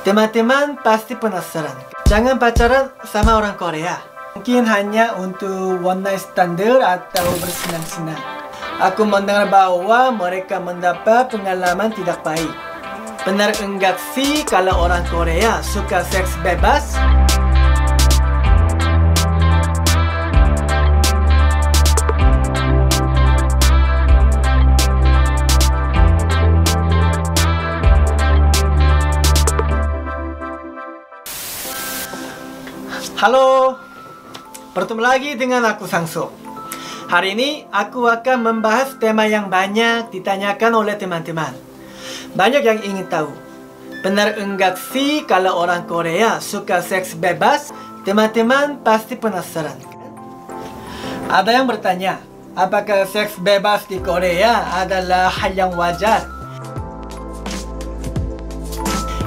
Teman-teman pasti penasaran. Jangan pacaran sama orang Korea. Mungkin hanya untuk one night standard atau bersenang-senang. Aku mendengar bahwa mereka mendapat pengalaman tidak baik. Benar enggak sih kalau orang Korea suka seks bebas? Halo, bertemu lagi dengan aku Sangso. Hari ini aku akan membahas tema yang banyak ditanyakan oleh teman-teman. Banyak yang ingin tahu, benar enggak sih kalau orang Korea suka seks bebas? Teman-teman pasti penasaran. Ada yang bertanya, apakah seks bebas di Korea adalah hal yang wajar?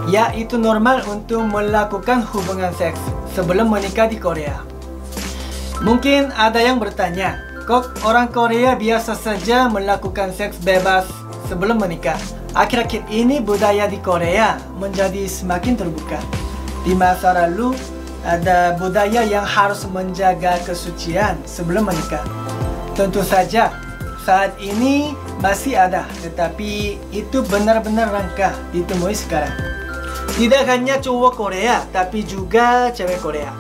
Ya, itu normal untuk melakukan hubungan seks sebelum menikah di Korea. Mungkin ada yang bertanya, kok orang Korea biasa saja melakukan seks bebas sebelum menikah? Akhir-akhir ini budaya di Korea menjadi semakin terbuka. Di masa lalu, ada budaya yang harus menjaga kesucian sebelum menikah. Tentu saja, saat ini masih ada, tetapi itu benar-benar langka ditemui sekarang. Tidak hanya cowok Korea, tapi juga cewek Korea.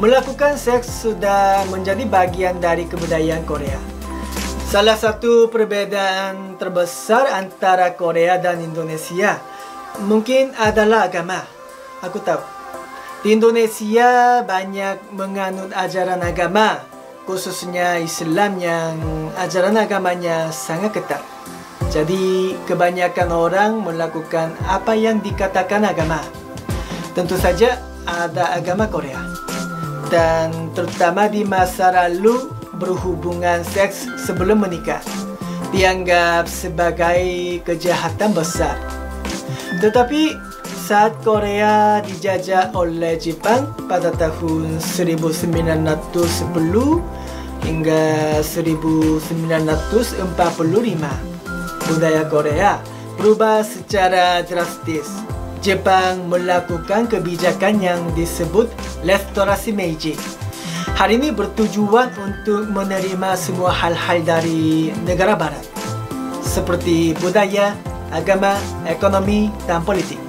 Melakukan seks sudah menjadi bagian dari kebudayaan Korea. Salah satu perbedaan terbesar antara Korea dan Indonesia mungkin adalah agama. Aku tahu, di Indonesia banyak menganut ajaran agama, khususnya Islam yang ajaran agamanya sangat ketat. Jadi, kebanyakan orang melakukan apa yang dikatakan agama. Tentu saja ada agama Korea. Dan terutama di masa lalu, berhubungan seks sebelum menikah dianggap sebagai kejahatan besar. Tetapi, saat Korea dijajah oleh Jepang pada tahun 1910 hingga 1945, budaya Korea berubah secara drastis. Jepang melakukan kebijakan yang disebut Restorasi Meiji. Hal ini bertujuan untuk menerima semua hal-hal dari negara barat, seperti budaya, agama, ekonomi, dan politik.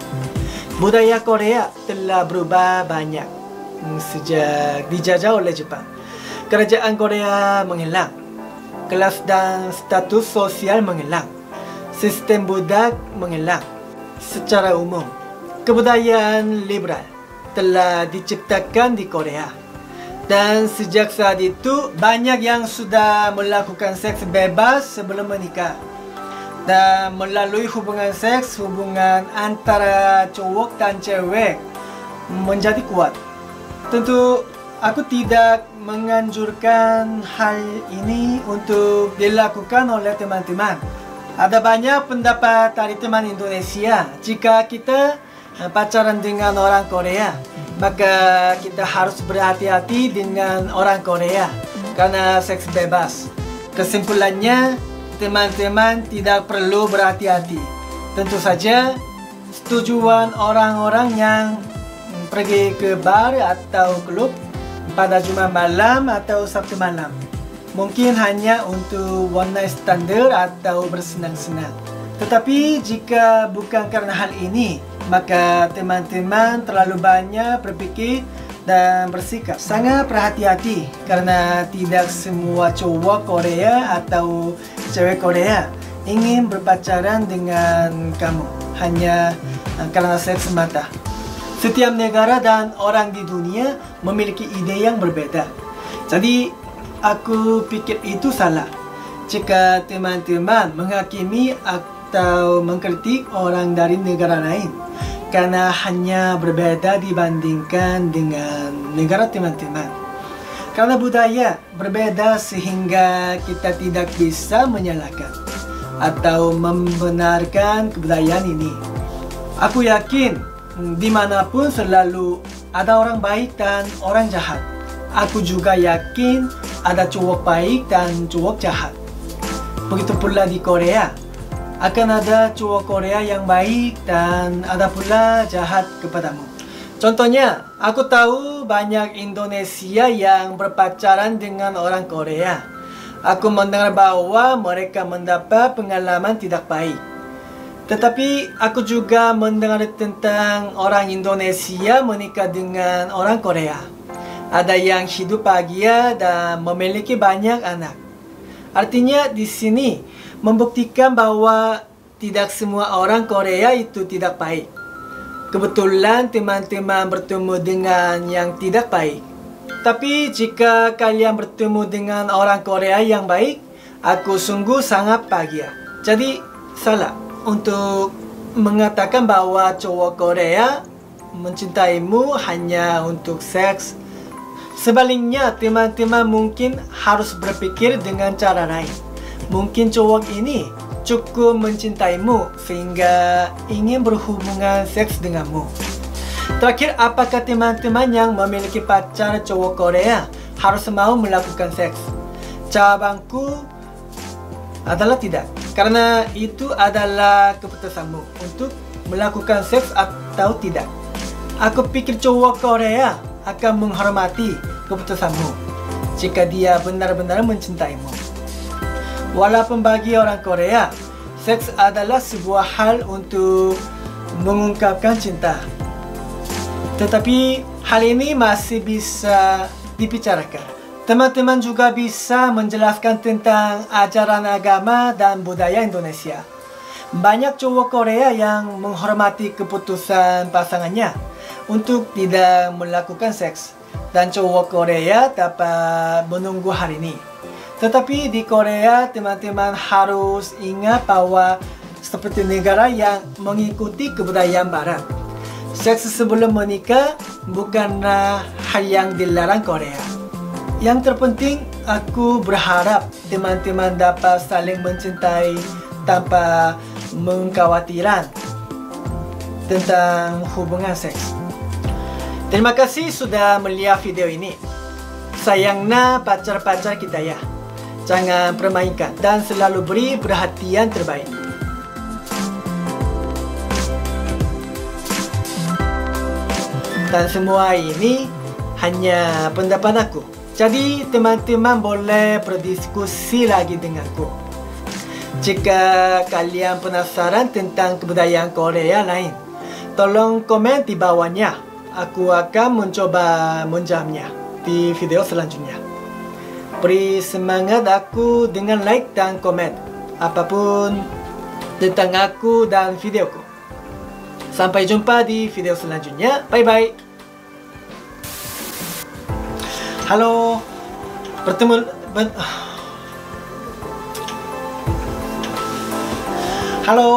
Budaya Korea telah berubah banyak sejak dijajah oleh Jepang. Kerajaan Korea menghilang, kelas dan status sosial menghilang, sistem budak menghilang. Secara umum, kebudayaan liberal telah diciptakan di Korea. Dan sejak saat itu, banyak yang sudah melakukan seks bebas sebelum menikah. Dan melalui hubungan seks, hubungan antara cowok dan cewek menjadi kuat. Tentu, aku tidak menganjurkan hal ini untuk dilakukan oleh teman-teman. Ada banyak pendapat dari teman Indonesia. Jika kita pacaran dengan orang Korea, maka kita harus berhati-hati dengan orang Korea karena seks bebas. Kesimpulannya, teman-teman tidak perlu berhati-hati. Tentu saja, setujuan orang-orang yang pergi ke bar atau klub pada Jumat malam atau Sabtu malam mungkin hanya untuk one night standard atau bersenang-senang. Tetapi jika bukan karena hal ini, maka teman-teman terlalu banyak berpikir dan bersikap sangat berhati-hati, karena tidak semua cowok Korea atau cewek Korea ingin berpacaran dengan kamu hanya karena seks semata. Setiap negara dan orang di dunia memiliki ide yang berbeda. Jadi, aku pikir itu salah jika teman-teman menghakimi atau mengkritik orang dari negara lain karena hanya berbeda dibandingkan dengan negara teman-teman. Karena budaya berbeda sehingga kita tidak bisa menyalahkan atau membenarkan kebudayaan ini. Aku yakin dimanapun selalu ada orang baik dan orang jahat. Aku juga yakin ada cowok baik dan cowok jahat. Begitu pula di Korea. akan ada cowok Korea yang baik dan ada pula jahat kepadamu. Contohnya, aku tahu banyak Indonesia yang berpacaran dengan orang Korea. Aku mendengar bahwa mereka mendapat pengalaman tidak baik. Tetapi aku juga mendengar tentang orang Indonesia menikah dengan orang Korea. Ada yang hidup bahagia dan memiliki banyak anak. Artinya di sini membuktikan bahwa tidak semua orang Korea itu tidak baik. Kebetulan teman-teman bertemu dengan yang tidak baik. Tapi jika kalian bertemu dengan orang Korea yang baik, aku sungguh sangat bahagia. Jadi salah untuk mengatakan bahwa cowok Korea mencintaimu hanya untuk seks. Sebaliknya, teman-teman mungkin harus berpikir dengan cara lain. Mungkin cowok ini cukup mencintaimu sehingga ingin berhubungan seks denganmu. Terakhir, apakah teman-teman yang memiliki pacar cowok Korea harus mau melakukan seks? Jawabanku adalah tidak, karena itu adalah keputusanmu untuk melakukan seks atau tidak. Aku pikir cowok Korea akan menghormati keputusanmu jika dia benar-benar mencintaimu. Walaupun bagi orang Korea, seks adalah sebuah hal untuk mengungkapkan cinta. Tetapi hal ini masih bisa dibicarakan. Teman-teman juga bisa menjelaskan tentang ajaran agama dan budaya Indonesia. Banyak cowok Korea yang menghormati keputusan pasangannya untuk tidak melakukan seks. Dan cowok Korea dapat menunggu hari ini. Tetapi di Korea, teman-teman harus ingat bahwa seperti negara yang mengikuti kebudayaan barat, seks sebelum menikah bukanlah hal yang dilarang Korea. Yang terpenting, aku berharap teman-teman dapat saling mencintai tanpa mengkhawatirkan tentang hubungan seks. Terima kasih sudah melihat video ini. Sayangnya pacar-pacar kita ya. Jangan permainkan dan selalu beri perhatian terbaik. Dan semua ini hanya pendapat aku. Jadi teman-teman boleh berdiskusi lagi denganku. Jika kalian penasaran tentang kebudayaan Korea lain, tolong komen di bawahnya. Aku akan mencoba menjawabnya di video selanjutnya. Beri semangat aku dengan like dan komen apapun tentang aku dan videoku. Sampai jumpa di video selanjutnya. Bye bye. Halo,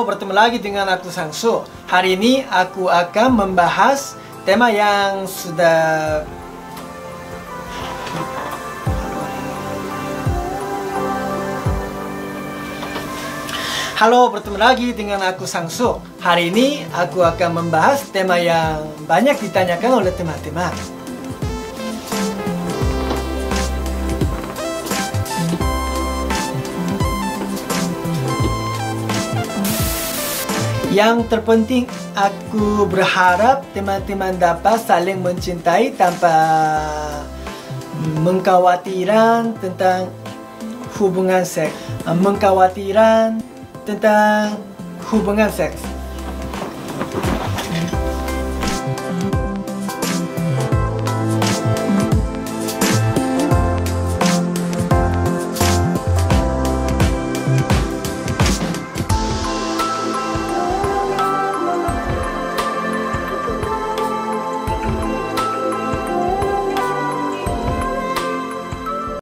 bertemu lagi dengan aku Sangsu. Hari ini aku akan membahas tema yang sudah Halo, bertemu lagi dengan aku Sangsu. Hari ini aku akan membahas tema yang banyak ditanyakan oleh teman-teman. Yang terpenting, aku berharap teman-teman dapat saling mencintai tanpa mengkhawatirkan tentang hubungan seks.